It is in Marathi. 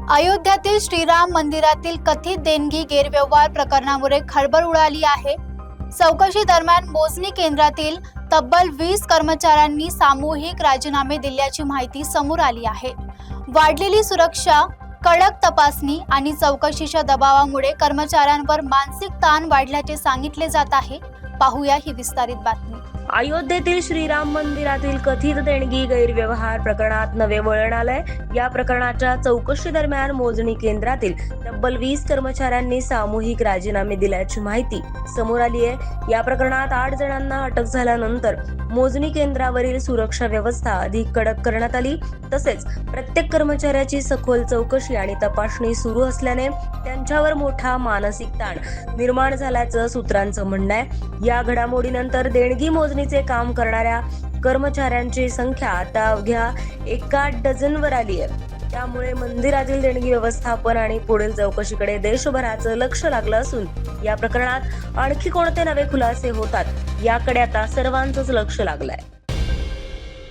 अयोध्यातील श्रीराम मंदिरातील कथित देणगी गैरव्यवहार प्रकरणामुळे खळबळ उडाली आहे। चौकशी दरम्यान मोजणी केंद्रातील तब्बल 20 कर्मचाऱ्यांनी सामूहिक राजीनामे दिल्याची माहिती समोर आली आहे। वाढलेली सुरक्षा, कडक तपासणी आणि चौकशीच्या दबावामुळे कर्मचाऱ्यांवर मानसिक ताण वाढल्याचे सांगितले जात आहे। पाहूया ही विस्तारित बातमी। अयोध्येतील श्रीराम मंदिरातील कथित देणगी गैरव्यवहार प्रकरणात नवे वळण आलंय। या प्रकरणाच्या चौकशी दरम्यान मोजणी केंद्रातील तब्बल 20 कर्मचाऱ्यांनी सामूहिक राजीनामे दिल्याची माहिती समोर आली आहे। या प्रकरणात 8 जणांना अटक झाल्यानंतर मोजणी केंद्रावरील सुरक्षा व्यवस्था अधिक कडक करण्यात आली। तसेच प्रत्येक कर्मचाऱ्याची सखोल चौकशी आणि तपासणी सुरू असल्याने त्यांच्यावर मोठा मानसिक ताण निर्माण झाल्याचं सूत्रांचं म्हणणं आहे। या घडामोडीनंतर देणगी मोजणीचे काम करणाऱ्या कर्मचाऱ्यांची संख्या आता अवघ्या 1 डझनवर आली आहे। त्यामुळे मंदिरातील देणगी व्यवस्थापन आणि पुढील चौकशीकडे देशभराचं लक्ष लागलं असून या प्रकरणात आणखी कोणते नवे खुलासे होतात याकडे आता सर्वांचंच लक्ष लागलंय।